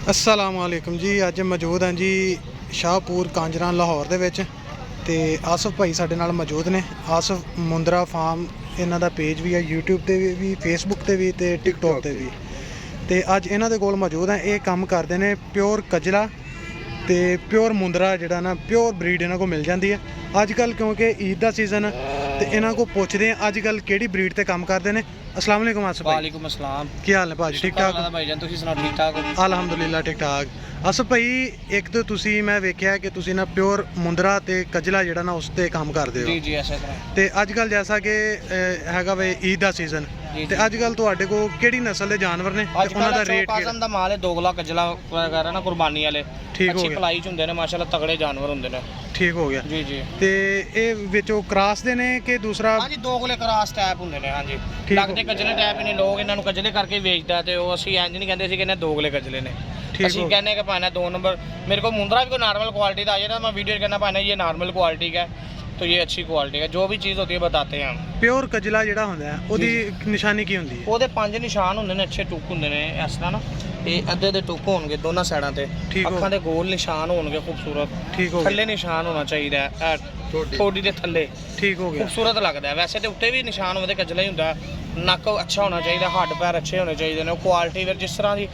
अस्सलाम वालेकुम जी। अज मौजूद हैं जी शाहपुर कांजरा लाहौर दे विच ते आसिफ भाई साडे नाल मौजूद ने। आसिफ मुंद्रा फार्म इन्हां दा पेज भी है यूट्यूब ते भी, फेसबुक ते भी ते टिकटॉक ते भी। ते अज इन्हां दे कोल मौजूद हैं। ये काम करदे ने प्योर कजला ते प्योर मुंद्रा जिहड़ा ना प्योर ब्रीड इन्हां को मिल जाती है अजकल, क्योंकि ईद का सीजन ते इन्हां को पुछदे हैं अजकल किहड़ी ब्रीड ते काम करदे ने। अस्सलाम वालेकुम आसिफ भाई। वालेकुम अस्सलाम। की हाल है भाजी? ठीक ठाक भाईजान, तुसीं सुनाओ ठीक ठाक हो? अलहमदुलिल्लाह ठीक ठाक। आसिफ भाई, एक तो तुसी मैं वेख्या कि तुसी ना प्योर मुंद्रा ते कजला जिहड़ा ना उस ते काम करदे हो। जी जी इसे तरह। ते अजकल जैसा कि हैगा वे ईद का सीजन ते अजकल तुहाडे को किहड़ी नस्ल दे जानवर ने ते उन्हां दा रेट किहड़ा? दा माल है दोगला कजला वगैरह ना कुर्बानी वाले। ठीक हो अच्छी गया। पलाई च हुंदे ने माशाल्लाह, तगड़े जानवर हुंदे ने। ठीक हो गया जी जी। ते ए विचों क्रॉस दे ने कि दूसरा? हां जी, दोगले क्रॉस टाइप हुंदे ने। हां जी, लगदे कजले टाइप ने। लोग इन्हां नु कजले करके बेचदा ते ओ ਅਸੀਂ ਇੰਜ ਨਹੀਂ ਕਹਿੰਦੇ ਸੀ ਕਿ ਇਹਨਾਂ ਦੋਗਲੇ ਕਜਲੇ ਨੇ। ਅਸੀਂ ਕਹਿੰਦੇ कि पाना 2 नंबर। मेरे को मुंद्रा भी कोई नॉर्मल क्वालिटी का आ जाए ना, मैं वीडियो करना पाना ये नॉर्मल क्वालिटी का है तो ये अच्छी क्वालिटी का। जो भी चीज़ होती है बताते हैं हम। प्योर कजला जिहड़ा हुंदा है ओदी निशानी की हुंदी है? ਉਹਦੇ 5 ਨਿਸ਼ਾਨ ਹੁੰਦੇ ਨੇ, ਅੱਛੇ ਟੁੱਕ ਹੁੰਦੇ ਨੇ ਇਸ ਤਰ੍ਹਾਂ ਨਾ। ਇਹ ਅੱਧੇ ਦੇ ਟੁੱਕ ਹੋਣਗੇ ਦੋਨਾਂ ਸਾਈਡਾਂ ਤੇ, ਅੱਖਾਂ ਦੇ ਗੋਲ ਨਿਸ਼ਾਨ ਹੋਣਗੇ ਖੂਬਸੂਰਤ। ਠੀਕ ਹੋ ਥੱਲੇ ਨਿਸ਼ਾਨ ਹੋਣਾ ਚਾਹੀਦਾ ਹੈ ਠੋਡੀ ਦੇ ਥੱਲੇ। ਠੀਕ ਹੋ ਗਿਆ। ਖੂਬਸੂਰਤ ਲੱਗਦਾ ਹੈ। ਵੈਸੇ ਤੇ ਉੱਤੇ ਵੀ ਨਿਸ਼ਾਨ ਉਹਦੇ ਕਜਲਾ ਹੀ ਹੁੰਦਾ। ਨੱਕ ਅੱਛਾ ਹੋਣਾ ਚਾਹੀਦਾ, ਹੱਡ ਪੈਰ ਅੱਛੇ ਹੋਣੇ ਚਾਹੀਦੇ ਨੇ। ਉਹ ਕੁਆਲਿਟੀ ਫਿਰ ਜਿਸ ਤਰ੍ਹਾਂ ਦੀ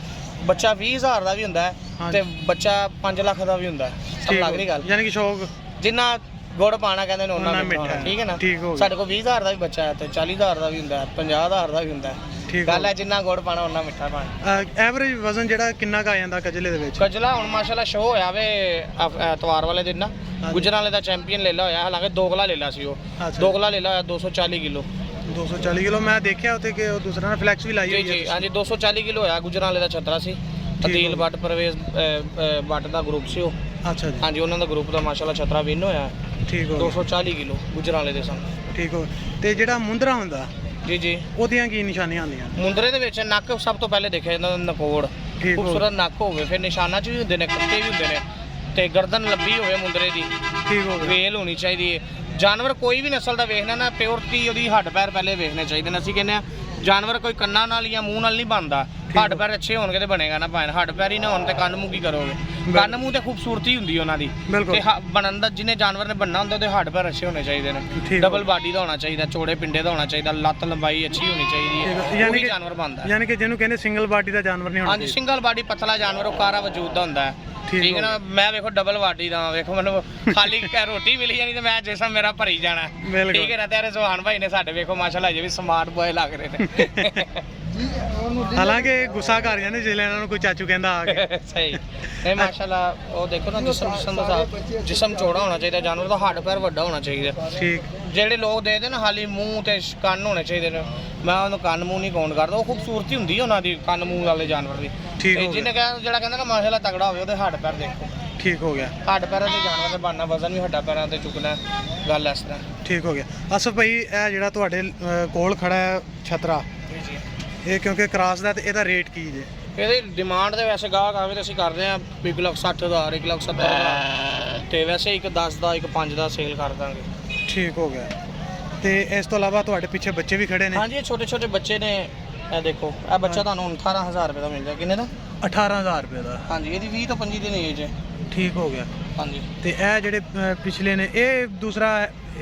ਬੱਚਾ 20,000 ਦਾ ਵੀ ਹੁੰਦਾ ਹੈ ਤੇ ਬੱਚਾ 5 ਲੱਖ ਦਾ ਵੀ ਹੁੰਦਾ ਹੈ। ਸਭ ਲੱਗ ਰਹੀ ਗੱਲ? ਯਾਨੀ ਕਿ ਸ਼ੌਕ ਜਿੰਨਾ ਗੁੜ ਪਾਣਾ ਕਹਿੰਦੇ ਨੇ ਉਹਨਾਂ ਮਿੱਠਾ। ਠੀਕ ਹੈ ਨਾ? ਸਾਡੇ ਕੋਲ 20,000 ਦਾ ਵੀ ਬੱਚਾ ਹੈ ਤੇ 40,000 ਦਾ ਵੀ ਹੁੰਦਾ ਹੈ, 50,000 ਦਾ ਵੀ ਹੁੰਦਾ ਹੈ। ਗੱਲ ਹੈ ਜਿੰਨਾ ਗੁੜ ਪਾਣਾ ਉਹਨਾਂ ਮਿੱਠਾ ਪਾਣਾ। ਐਵਰੇਜ ਵਜ਼ਨ ਜਿਹੜਾ ਕਿੰਨਾ ਕੁ ਆ ਜਾਂਦਾ ਕਜਲੇ ਦੇ ਵਿੱਚ? ਕਜਲਾ ਹੁਣ ਮਾਸ਼ਾਅੱਲਾ ਸ਼ੋ ਹੋਇਆ ਵੇ ਐਤਵਾਰ ਵਾਲੇ ਦਿਨ ਨਾ, ਗੁਜਰਾਂ ਵਾਲੇ ਦਾ ਚੈਂਪੀਅਨ ਲੈ ਲਾ ਹੋਇਆ। ਹਾਲਾਂਕਿ ਦੋਗਲਾ ਲੈ ਲਾ ਸੀ ਉਹ। ਦੋਗਲਾ ਲੈ ਲਾ ਹੋਇਆ 240 ਕਿਲੋ। 240 ਕਿਲੋ ਮੈਂ ਦੇਖਿਆ ਉੱਥੇ ਕਿ ਉਹ ਦੂਸਰਾ ਨੇ ਫਲੈਕਸ ਵੀ ਲਾਈ ਹੋਈ ਹੈ। ਜੀ ਹਾਂਜੀ, 240 ਕਿਲੋ ਹੋਇਆ। ਗੁਜਰਾਂ ਵਾਲੇ ਦਾ ਛਤਰਾ ਸੀ। ਅਦੀਲ ਬੱਟ ਪਰਵੇਜ਼ ਬੱਟ ਦਾ ਗਰੁੱਪ ਸੀ ਉਹ। ਅੱਛਾ ਜੀ। ਹਾਂਜੀ, ਉਹਨਾਂ ਦਾ ਗਰੁੱਪ ਦਾ ਮਾਸ਼ਾਅੱਲਾ ਛਤਰਾ ਵਿਨ ਹੋਇਆ। ਠੀਕ ਹੋ। 240 ਕਿਲੋ ਗੁਜਰਾਂ ਵਾਲੇ ਦੇ ਸਨ। ਠੀਕ ਹੋ। ਤੇ ਜਿਹੜਾ ਮੁੰਦਰਾ ਹੁੰਦਾ ਜੀ ਜੀ, ਉਹਦੀਆਂ ਕੀ ਨਿਸ਼ਾਨੀਆਂ ਹੁੰਦੀਆਂ? ਮੁੰਦਰੇ ਦੇ ਵਿੱਚ ਨੱਕ ਸਭ ਤੋਂ ਪਹਿਲੇ ਦੇਖਿਆ ਜਾਂਦਾ, ਨਕੋੜ ਖੂਬਸੂਰਤ ਨੱਕ ਹੋਵੇ। ਫਿਰ ਨਿਸ਼ਾਨਾਂ 'ਚ ਵੀ ਹੁੰਦੇ ਨੇ, ਕੱਟੇ ਵੀ ਹੁੰਦੇ ਨੇ ਤੇ ਗਰਦਨ ਲੰਬੀ ਹੋਵੇ ਮੁੰਦਰੇ ਦੀ। ਠੀਕ ਹੋ ਗਿਆ। ਵੇਲ ਹੋਣੀ ਚਾਹੀਦੀ ਹੈ। ਜਾਨਵਰ ਕੋਈ ਵੀ ਨਸਲ ਦਾ ਵੇਖਣਾ ਨਾ, ਪਿਓਰਟੀ ਉਹਦੀ ਹੱਡ ਪੈਰ ਪਹਿਲੇ ਵੇਖਣੇ ਚਾਹੀਦੇ ਨੇ। ਅਸੀਂ ਕਹਿੰਦੇ ਆ ਜਾਨਵਰ ਕੋਈ ਕੰਨਾਂ ਨਾਲ ਜਾਂ ਮੂੰਹ ਨਾਲ ਨਹੀਂ ਬਣਦਾ। ਹੱਡ ਪੈਰ ਅੱਛੇ ਹੋਣਗੇ ਤੇ ਬਣੇਗਾ ਨਾ। ਭਾਵੇਂ ਹੱਡ ਪੈਰ ਹੀ ਨਾ ਹੋਣ ਤੇ ਕੰਨ ਮੂੰਹ ਕੀ ਕਰੋਗੇ? ਕੰਨ ਮੂੰਹ ਤੇ ਖੂਬਸੂਰਤੀ ਹੁੰਦੀ ਉਹਨਾਂ ਦੀ। ਤੇ ਬਣਨ ਦਾ ਜਿਹਨੇ ਜਾਨਵਰ ਨੇ ਬਣਨਾ ਹੁੰਦਾ ਉਹਦੇ ਹੱਡ ਪੈਰ ਅੱਛੇ ਹੋਣੇ ਚਾਹੀਦੇ ਨੇ। ਡਬਲ ਬਾਡੀ ਦਾ ਹੋਣਾ ਚਾਹੀਦਾ, ਚੌੜੇ ਪਿੰਡੇ ਦਾ ਹੋਣਾ ਚਾਹੀਦਾ, ਲੱਤ ਲੰਬਾਈ ਅੱਛੀ ਹੋਣੀ ਚਾਹੀਦੀ ਹੈ। ਉਹੀ ਜਾਨਵਰ ਬਣਦਾ। ਯਾਨੀ ਕਿ ਜਿਹਨੂੰ ਕਹਿੰਦੇ ਸਿੰਗਲ ਬਾਡੀ ਦਾ ਜਾਨਵਰ ਨਹੀਂ ਹੋਣਾ। ਹਾਂਜੀ, ਸਿੰਗਲ ਬਾਡੀ ਪਤਲਾ ਜਾਨਵਰ ਉਹ ਕਾਰਾ ਵਜੂਦ ਦਾ ਹੁੰਦਾ ਹੈ। ਠੀਕ ਹੈ ਨਾ? ਮੈਂ ਵੇਖੋ ਡਬਲ ਬਾਡੀ ਦਾ, ਵੇਖੋ ਮੈਨੂੰ ਖਾਲੀ ਰੋਟੀ ਮਿਲੀ ਜਾਣੀ ਤੇ ਮੈਂ ਜਿਸਮ ਮੇਰਾ ਭਰੀ ਜਾਣਾ। ਠੀਕ ਹੈ ਨਾ? ਤੇ ਸੁਹਾਨ ਭਾਈ ਨੇ ਸਾਡੇ ਵੇਖੋ ਮਾਸ਼ਾਅੱਲਾ ਜੇ ਵੀ ਸਮਾਰਟ ਬॉय ਲੱਗ ਰਹੇ ਨੇ। ਹਾਲਾਂਕਿ ਗੁੱਸਾ ਕਰ ਜਾਂਦੇ ਜਿਵੇਂ ਇਹਨਾਂ ਨੂੰ ਕੋਈ ਚਾਚੂ ਕਹਿੰਦਾ ਆ ਕੇ। ਸਹੀ ਨਹੀਂ ਮਾਸ਼ਾਅੱਲਾ। ਉਹ ਦੇਖੋ ਨਾ ਜਿਸਮ ਚੌੜਾ ਹੋਣਾ ਚਾਹੀਦਾ ਜਾਨਵਰ ਦਾ, ਹੱਡ ਪੈਰ ਵੱਡਾ ਹੋਣਾ ਚਾਹੀਦਾ। ਠੀਕ। ਜਿਹੜੇ ਲੋਕ ਦੇਖਦੇ ਨਾ ਖਾਲੀ ਮੂੰਹ ਤੇ ਕੰਨ ਹੋਣੇ ਚਾਹੀਦੇ ਨੇ, ਮੈਂ ਉਹਨੂੰ ਕੰਨ ਮੂੰਹ ਨਹੀਂ ਕਾਊਂਟ ਕਰਦਾ। ਉਹ ਖੂਬਸੂਰਤੀ ਹੁੰਦੀ ਉਹਨਾਂ ਦੀ ਕੰਨ ਮੂੰਹ ਵਾਲੇ ਜਾਨਵਰ ਦੀ। ਜਿਹਨੇ ਜਿਹੜਾ ਕਹਿੰਦਾ ਨਾ ਮਾਸ਼ਾਅੱਲਾ ਤਗੜਾ ਹੋਵੇ, ਉਹਦੇ ਹੱਡ ਪੈਰ ਦੇਖੋ। ਠੀਕ ਹੋ ਗਿਆ। ਹੱਡ ਪੈਰਾਂ ਦੇ ਜਾਨਵਰ ਦੇ ਬਣਨਾ, ਵਜ਼ਨ ਵੀ ਹੱਡਾਂ ਪੈਰਾਂ ਤੇ ਚੁੱਕਣਾ, ਗੱਲ ਇਸ ਤਰ੍ਹਾਂ। ਠੀਕ ਹੋ ਗਿਆ। ਆਸਿਫ ਭਾਈ, ਇਹ ਜਿਹੜਾ ਤੁਹਾਡੇ ਕੋਲ ਖੜਾ ਹੈ ਛਤਰਾ, ਇਹ ਕਿਉਂਕਿ ਕ੍ਰਾਸ ਦਾ, ਤੇ ਇਹਦਾ ਰੇਟ ਕੀ ਜੇ? ਇਹਦੀ ਡਿਮਾਂਡ ਤੇ ਵੈਸੇ ਗਾਹਕ ਆਵੇ ਤੇ ਅਸੀਂ ਕਰ ਰਹੇ ਹਾਂ 1,60,000 1,70,000 ਤੇ ਵੈਸੇ ਇੱਕ 10 ਦਾ ਇੱਕ 5 ਦਾ ਸੇਲ ਕਰ ਦਾਂਗੇ। ਠੀਕ ਹੋ ਗਿਆ। ਤੇ ਇਸ ਤੋਂ ਇਲਾਵਾ ਤੁਹਾਡੇ ਪਿੱਛੇ ਬੱਚੇ ਵੀ ਖੜੇ ਨੇ? ਹਾਂਜੀ, ਇਹ ਛੋਟੇ ਛੋਟੇ ਬੱਚੇ ਨੇ। ਇਹ ਦੇਖੋ, ਇਹ ਬੱਚਾ ਤੁਹਾਨੂੰ 18,000 ਰੁਪਏ ਦਾ ਮਿਲ ਜਾਏਗਾ। ਕਿੰਨੇ ਦਾ? 18,000 ਰੁਪਏ ਦਾ। ਹਾਂਜੀ, ਇਹਦੀ 20 ਤੋਂ 25 ਦਿਨ ਏਜ ਹੈ। ਠੀਕ ਹੋ ਗਿਆ। ਹਾਂਜੀ। ਤੇ ਇਹ ਜਿਹੜੇ ਪਿਛਲੇ ਨੇ, ਇਹ ਦੂਸਰਾ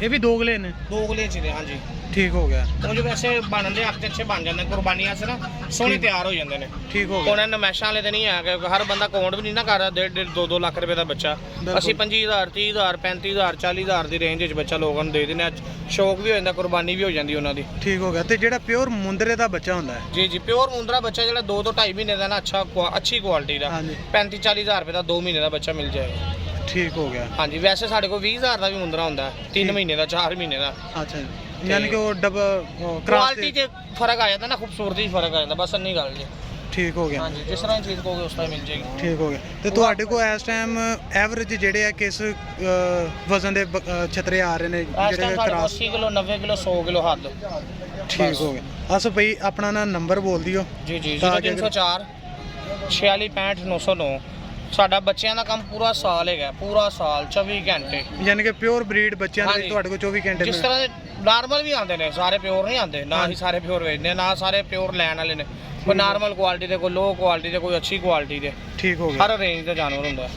ਇਹ ਵੀ ਦੋਗਲੇ ਨੇ? ਦੋਗਲੇ ਚ ਨੇ। ਹਾਂਜੀ। ਠੀਕ ਹੋ ਗਿਆ। ਉਹ ਵੈਸੇ ਬਣਨ ਦੇ ਹੱਥ ਅੱਛੇ ਬਣ ਜਾਂਦੇ, ਕੁਰਬਾਨੀਆਂ ਸੇ ਨਾ ਸੋਹਣੇ ਤਿਆਰ ਹੋ ਜਾਂਦੇ ਨੇ। ਠੀਕ ਹੋ ਗਿਆ। ਉਹਨਾਂ ਨਮੈਸ਼ਾਂ ਵਾਲੇ ਤੇ ਨਹੀਂ ਆ ਕਿ ਹਰ ਬੰਦਾ ਕਾਊਂਟ ਵੀ ਨਹੀਂ ਨਾ ਕਰਦਾ। 1.5 2 ਲੱਖ ਰੁਪਏ ਦਾ ਬੱਚਾ ਅਸੀਂ 25,000 30,000 35,000 40,000 ਦੀ ਰੇਂਜ ਵਿੱਚ ਬੱਚਾ ਲੋਕਾਂ ਨੂੰ ਦੇ ਦਿੰਦੇ ਆ। ਸ਼ੌਕ ਵੀ ਹੋ ਜਾਂਦਾ, ਕੁਰਬਾਨੀ ਵੀ ਹੋ ਜਾਂਦੀ ਉਹਨਾਂ ਦੀ। ਠੀਕ ਹੋ ਗਿਆ। ਤੇ ਜਿਹੜਾ ਪਿਓਰ ਮੁੰਦਰੇ ਦਾ ਬੱਚਾ ਹੁੰਦਾ ਹੈ? ਜੀ ਜੀ, ਪਿਓਰ ਮੁੰਦਰਾ ਬੱਚਾ ਜਿਹੜਾ 2 ਤੋਂ 2.5 ਮਹੀਨੇ ਦਾ ਨਾ, ਅੱਛੀ ਕੁਆਲਿਟੀ ਦਾ 35-40,000 ਰੁਪਏ ਦਾ 2 ਮਹੀਨੇ ਦਾ ਬੱਚਾ ਮਿਲ ਜਾਏਗਾ। ਠੀਕ ਹੋ ਗਿਆ। ਹਾਂਜੀ, ਵੈਸੇ ਸਾਡੇ ਕੋਲ 20,000 ਦਾ ਵੀ ਮੁੰਦਰਾ ਹੁੰਦਾ, 3 ਮਹੀਨੇ ਦਾ 4 ਮਹੀਨੇ ਦਾ। ਅੱਛਾ, ਯਾਨੀ ਕਿ ਉਹ ਡਬਲ ਕੁਆਲਿਟੀ 'ਚ ਫਰਕ ਆ ਜਾਂਦਾ ਨਾ, ਖੂਬਸੂਰਤੀ 'ਚ ਫਰਕ ਆ ਜਾਂਦਾ, ਬਸ ਇੰਨੀ ਗੱਲ ਜੀ। ਠੀਕ ਹੋ ਗਿਆ। ਹਾਂਜੀ, ਜਿਸ ਤਰ੍ਹਾਂ ਚੀਜ਼ ਕਹੋਗੇ ਉਸ ਤਰ੍ਹਾਂ ਮਿਲ ਜਾਏਗੀ। ਠੀਕ ਹੋ ਗਿਆ। ਤੇ ਤੁਹਾਡੇ ਕੋਲ ਇਸ ਟਾਈਮ ਐਵਰੇਜ ਜਿਹੜੇ ਆ ਕਿਸ ਵਜ਼ਨ ਦੇ ਛਤਰੇ ਆ ਰਹੇ ਨੇ ਜਿਹੜੇ ਕ੍ਰਾਸ? 80 ਕਿਲੋ 90 ਕਿਲੋ 100 ਕਿਲੋ ਹੱਦ। ਠੀਕ ਹੋ ਗਿਆ। ਆਸਿਫ ਭਾਈ, ਆਪਣਾ ਨਾ ਨੰਬਰ ਬੋਲ ਦਿਓ। ਜੀ ਜੀ, 0304 46 65 909 ਸਾਡਾ ਬੱਚਿਆਂ ਦਾ ਕੰਮ ਪੂਰਾ ਸਾਲ ਹੈਗਾ, ਪੂਰਾ ਸਾਲ 24 ਘੰਟੇ। ਯਾਨੀ ਕਿ ਪਿਓਰ ਬਰੀਡ ਬੱਚਿਆਂ ਦੇ ਵਿੱਚ ਹਾਂਜੀ। ਤੁਹਾਡੇ ਕੋਲ 24 ਘੰਟੇ ਜਿਸ ਤਰ੍ਹਾਂ ਦੇ ਨਾਰਮਲ ਵੀ ਆਉਂਦੇ ਨੇ, ਸਾਰੇ ਪਿਓਰ ਨਹੀਂ ਆਉਂਦੇ, ਨਾ ਹੀ ਸਾਰੇ ਪਿਓਰ ਵੇਚਦੇ, ਨਾ ਸਾਰੇ ਪਿਓਰ ਲੈਣ ਵਾਲੇ ਨੇ। ਕੋਈ ਨਾਰਮਲ ਕੁਆਲਿਟੀ ਦੇ, ਕੋਈ ਲੋ ਕੁਆਲਿਟੀ ਦੇ, ਕੋਈ ਅੱਛੀ ਕੁਆਲਿਟੀ ਦੇ, ਠੀਕ ਹੋ ਗਿਆ। ਹਰ ਰੇਂਜ ਦਾ ਜਾਨਵਰ ਹੁੰਦਾ।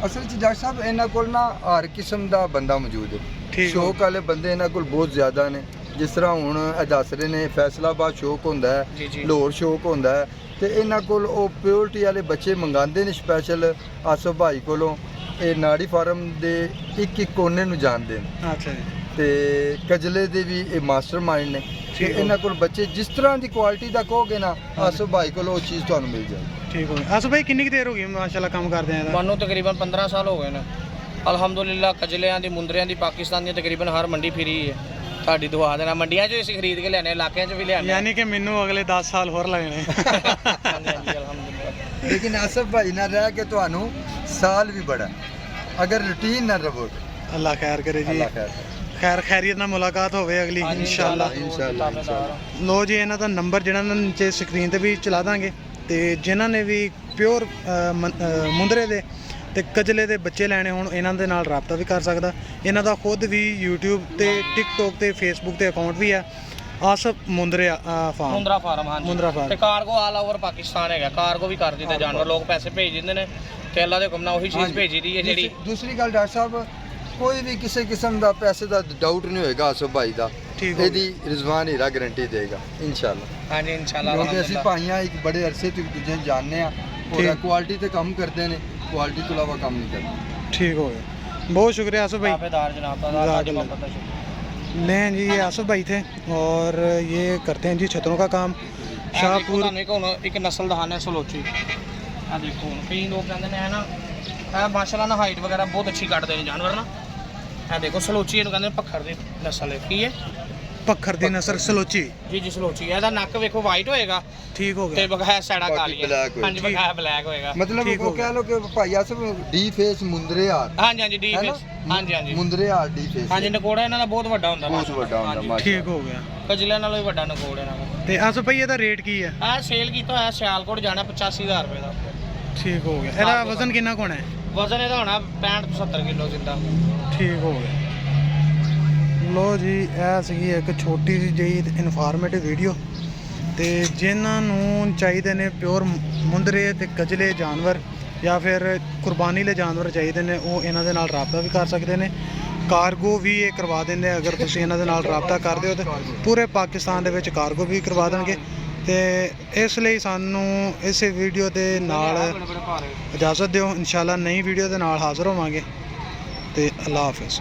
ਅਸਲ 'ਚ ਡਾਕਟਰ ਸਾਹਿਬ ਇਹਨਾਂ ਕੋਲ ਨਾ ਹਰ ਕਿਸਮ ਦਾ ਬੰਦਾ ਮੌਜੂਦ ਹੈ। ਠੀਕ ਹੋ ਸ਼ੌਕ ਵਾਲੇ ਬੰਦੇ ਇਹਨਾਂ ਕੋਲ ਬਹੁਤ ਜ਼ਿਆਦਾ ਨੇ। ਜਿਸ ਤਰ੍ਹਾਂ ਹੁਣ ਇਹ ਦੱਸ ਰਹੇ ਨੇ ਫੈਸਲਾਬਾਦ ਸ਼ੌਕ ਹੁੰਦਾ ਹੈ, ਜੀ ਜੀ। ਲਾਹੌਰ ਸ਼ੌਕ ਹੁੰਦਾ ਹੈ, ਤੇ ਇਹਨਾਂ ਕੋਲ ਉਹ ਪਿਓਰਟੀ ਵਾਲੇ ਬੱਚੇ ਮੰਗਾਉਂਦੇ ਨੇ ਸਪੈਸ਼ਲ ਆਸਫ ਭਾਈ ਕੋਲੋਂ। ਇਹ ਨਾੜੀ ਫਾਰਮ ਦੇ ਇੱਕ ਇੱਕ ਕੋਨੇ ਨੂੰ ਜਾਣਦੇ ਨੇ, ਅੱਛਾ ਜੀ। ਤੇ ਕਜਲੇ ਦੇ ਵੀ ਇਹ ਮਾਸਟਰ ਮਾਈਂਡ ਨੇ। ਤੇ ਠੀਕ ਹੋ। ਇਹਨਾਂ ਕੋਲ ਬੱਚੇ ਜਿਸ ਤਰ੍ਹਾਂ ਦੀ ਕੁਆਲਿਟੀ ਦਾ ਕਹੋਗੇ ਨਾ, ਆਸਫ ਭਾਈ ਕੋਲ ਉਹ ਚੀਜ਼ ਤੁਹਾਨੂੰ ਮਿਲ ਜਾਏਗੀ। ਠੀਕ ਹੋ ਗਿਆ। ਆਸਫ ਭਾਈ ਕਿੰਨੀ ਕੁ ਦੇਰ ਹੋ ਗਈ ਮਾਸ਼ਾਅੱਲਾ ਕੰਮ ਕਰਦੇ ਆ ਇਹਦਾ? ਮੈਨੂੰ ਤਕਰੀਬਨ 15 ਸਾਲ ਹੋ ਗਏ ਨੇ ਅਲਹਮਦੁਲਿਲਾ। ਕਜਲਿਆਂ ਦੀ, ਮੁੰਦਰਿਆਂ ਦੀ, ਪਾਕਿਸਤਾਨ ਦੀਆਂ ਤਕਰੀਬਨ ਹਰ ਮੰਡੀ ਫਿਰੀ ਹੈ। ਤੁਹਾਡੀ ਦੁਆ ਦੇ ਨਾਲ ਮੰਡੀਆਂ 'ਚੋਂ ਅਸੀਂ ਖਰੀਦ ਕੇ ਲਿਆਨੇ, ਇਲਾਕਿਆਂ 'ਚ ਵੀ ਲਿਆਨੇ। ਯਾਨੀ ਕਿ ਮੈਨੂੰ ਅਗਲੇ 10 ਸਾਲ ਹੋਰ ਲੱਗਣੇ। ਹਾਂਜੀ ਹਾਂਜੀ ਅਲਹਮਦੁਲਿਲਾ। ਲੇਕਿਨ ਆਸਫ ਭਾਈ ਨਾਲ ਰਹਿ ਕੇ ਤੁਹਾਨੂੰ ਸਾਲ ਵੀ ਬੜਾ, ਅਗਰ ਰੂਟੀਨ ਨਾਲ ਰਹੋ। ਅੱਲਾ ਖੈਰ ਕਰੇ ਜੀ। ਅੱਲਾਹ ਖੈਰ ਖੈਰ ਖੈਰੀਅਤ ਨਾਲ ਮੁਲਾਕਾਤ ਹੋਵੇ ਅਗਲੀ ਹਾਂਜੀ, ਇਨਸ਼ਾਅੱਲਾ। ਇਨਸ਼ਾਅੱਲਾ। ਲੋ ਜੀ, ਇਹਨਾਂ ਦਾ ਨੰਬਰ ਜਿਹੜਾ ਨਾ ਨੀਚੇ ਸਕਰੀਨ ਤੇ ਵੀ ਚਲਾ ਦਾਂਗੇ, ਤੇ ਜਿਨ੍ਹਾਂ ਨੇ ਵੀ ਪਿਓਰ ਮੁੰਦਰੇ ਦੇ ਤੇ ਕਜਲੇ ਦੇ ਬੱਚੇ ਲੈਣੇ ਹੋਣ, ਇਹਨਾਂ ਦੇ ਨਾਲ ਰਾਬਤਾ ਵੀ ਕਰ ਸਕਦਾ। ਇਹਨਾਂ ਦਾ ਖੁਦ ਵੀ YouTube ਤੇ TikTok ਤੇ Facebook ਤੇ ਅਕਾਊਂਟ ਵੀ ਹੈ, ਆਸਫ ਮੁੰਦਰਿਆ ਫਾਰਮ। ਮੁੰਦਰਾ ਫਾਰਮ, ਹਾਂਜੀ। ਮੁੰਦਰਾ ਫਾਰਮ। ਤੇ ਕਾਰਗੋ ਆਲ ਓਵਰ ਪਾਕਿਸਤਾਨ ਹੈਗਾ, ਕਾਰਗੋ ਵੀ ਕਰ ਦਿੰਦੇ ਜਾਨਵਰ, ਲੋਕ ਪੈਸੇ ਭੇਜ ਦਿੰਦੇ ਨੇ ਤੇ ਅੱਲਾ ਦੇ ਹੁਕਮ ਨਾਲ ਉਹੀ ਚੀਜ਼ ਭੇਜੀ ਦੀ ਹੈ ਜਿਹੜੀ। ਦੂਸਰੀ ਗੱਲ ਡਾਕਟਰ ਸਾਹਿਬ, ਕੋਈ ਵੀ ਕਿਸੇ ਕਿਸਮ ਦਾ ਪੈਸੇ ਦਾ ਡਾਊਟ ਨਹੀਂ ਹੋਏਗਾ ਆਸਫ ਭਾਈ ਦਾ। ਠੀਕ ਹੋ ਇਹਦੀ ਰਿਜ਼ਵਾਨ ਹੀਰਾ ਗਾਰੰਟੀ ਦੇਗਾ ਇਨਸ਼ਾਅੱਲਾ। ਹਾਂਜੀ ਇਨਸ਼ਾਅੱਲਾ। ਕਿਉਂਕਿ ਅਸੀਂ ਭਾਈਆਂ ਇੱਕ ਬੜੇ ਅਰਸੇ ਤੋਂ ਇੱਕ ਦੂਜੇ ਨੂੰ ਜਾਣਦੇ ਆ, ਔਰ ਠੀਕ। ਕੁਆਲਿਟੀ ਤੇ ਕੰਮ ਕਰਦੇ ਨੇ, ਕੁਆਲਿਟੀ ਤੋਂ ਇਲਾਵਾ ਕੰਮ ਨਹੀਂ ਕਰਦੇ। ठीक हो गया। बहुत शुक्रिया आसफ भाई। ताबेदार जनाब का, ताजी मोहब्बत का शुक्रिया। लें जी, ये आसफ भाई थे और ये करते हैं जी छतरों का काम। शाहपुर शाहपुर एक नस्ल दहाना है सलोची। आ देखो हुण कई लोग कहंदे ने है ना, ਇਹ ਮਾਸ਼ਾਅੱਲਾ ਨਾ ਹਾਈਟ ਵਗੈਰਾ ਬਹੁਤ ਅੱਛੀ ਕੱਢਦੇ ਨੇ ਜਾਨਵਰ ਨਾ। ਇਹ ਦੇਖੋ ਸਲੋਚੀ ਇਹਨੂੰ ਕਹਿੰਦੇ ਨੇ, ਪੱਖਰ ਦੀ ਨਸਲ ਹੈ। ਕੀ ਹੈ? पखर दी नसर सलोची। ਜੀ ਜੀ ਸਲੋਚੀ। ਇਹਦਾ ਨੱਕ ਵੇਖੋ ਵਾਈਟ ਹੋਏਗਾ ठीक हो ਤੇ गया। ਬਗੈਰ ਸਾਈਡਾਂ ਬਾਕੀ ਕਾਲੀਆਂ। black ਹੋਏਗਾ। ਹਾਂਜੀ ਬਗੈਰ ਬਲੈਕ ਹੋਏਗਾ। ਮਤਲਬ ਠੀਕ ਉਹ ਹੋ ਕਹਿ ਲੋ ਕਿ ਭਾਈ ਆਸਫ ਡੀ ਫੇਸ ਮੁੰਦਰੇ ਹਾਰ, ਹਾਂਜੀ ਹਾਂਜੀ ਡੀ ਹੈ ਨਾ? ਫੇਸ। ਹਾਂਜੀ ਹਾਂਜੀ ਮੁੰਦਰੇ ਹਾਰ ਡੀ ਫੇਸ। ਹਾਂਜੀ ਨਕੋੜਾ ਇਹਨਾਂ ਦਾ ਬਹੁਤ ਵੱਡਾ ਹੁੰਦਾ। ਬਹੁਤ ਵੱਡਾ ਹੁੰਦਾ, ਹਾਂਜੀ। ਮਾਸ਼ਾਅੱਲਾ। ठीक हो गया। ਕਜਲਿਆਂ ਨਾਲੋਂ ਵੀ ਵੱਡਾ ਨਕੋੜ ਇਹਨਾਂ ਦਾ। ਤੇ ਆਸਫ ਭਾਈ ਇਹਦਾ ਰੇਟ ਕੀ ਹੈ? ਇਹ ਸੇਲ ਕੀਤਾ ਹੋਇਆ ਸਿਆਲਕੋਟ ਜਾਣਾ 85,000 ਰੁਪਏ ਦਾ। ਠੀਕ ਹੋ ਗਿਆ। ਇਹਦਾ ਵਜ਼ਨ ਕਿੰਨਾ ਕੁ ਹੋਣਾ ਹੈ? ਵਜ਼ਨ ਇਹਦਾ ਹੋਣਾ 65 ਤੋਂ 70 ਕਿਲੋ ਜਿੰਦਾ। ਠੀਕ ਹੋ ਗਿਆ। ਲੋ ਜੀ, ਇਹ ਸੀਗੀ ਇੱਕ ਛੋਟੀ ਜਿਹੀ ਇਨਫੋਰਮੇਟਿਵ ਵੀਡੀਓ, ਤੇ ਜਿਨ੍ਹਾਂ ਨੂੰ ਚਾਹੀਦੇ ਨੇ ਪਿਓਰ ਮੁੰਦਰੇ ਤੇ ਕਜਲੇ ਜਾਨਵਰ ਜਾਂ ਫਿਰ ਕੁਰਬਾਨੀ ਲਈ ਜਾਨਵਰ ਚਾਹੀਦੇ ਨੇ, ਉਹ ਇਹਨਾਂ ਦੇ ਨਾਲ ਰਾਬਤਾ ਵੀ ਕਰ ਸਕਦੇ ਨੇ। ਕਾਰਗੋ ਵੀ ਇਹ ਕਰਵਾ ਦਿੰਦੇ ਆ, ਅਗਰ ਤੁਸੀਂ ਇਹਨਾਂ ਦੇ ਨਾਲ ਰਾਬਤਾ ਕਰਦੇ ਹੋ ਤਾਂ ਪੂਰੇ ਪਾਕਿਸਤਾਨ ਦੇ ਵਿੱਚ ਕਾਰਗੋ ਵੀ ਕਰਵਾ ਦੇਣਗੇ। ਤੇ ਇਸ ਲਈ ਸਾਨੂੰ ਇਸੇ ਵੀਡੀਓ ਦੇ ਨਾਲ ਇਜਾਜ਼ਤ ਦਿਓ। ਇਨਸ਼ਾਅੱਲਾ ਨਈ ਵੀਡੀਓ ਦੇ ਨਾਲ ਹਾਜ਼ਰ ਹੋਵਾਂਗੇ। ਤੇ ਅੱਲਾ ਹਾਫਿਜ਼।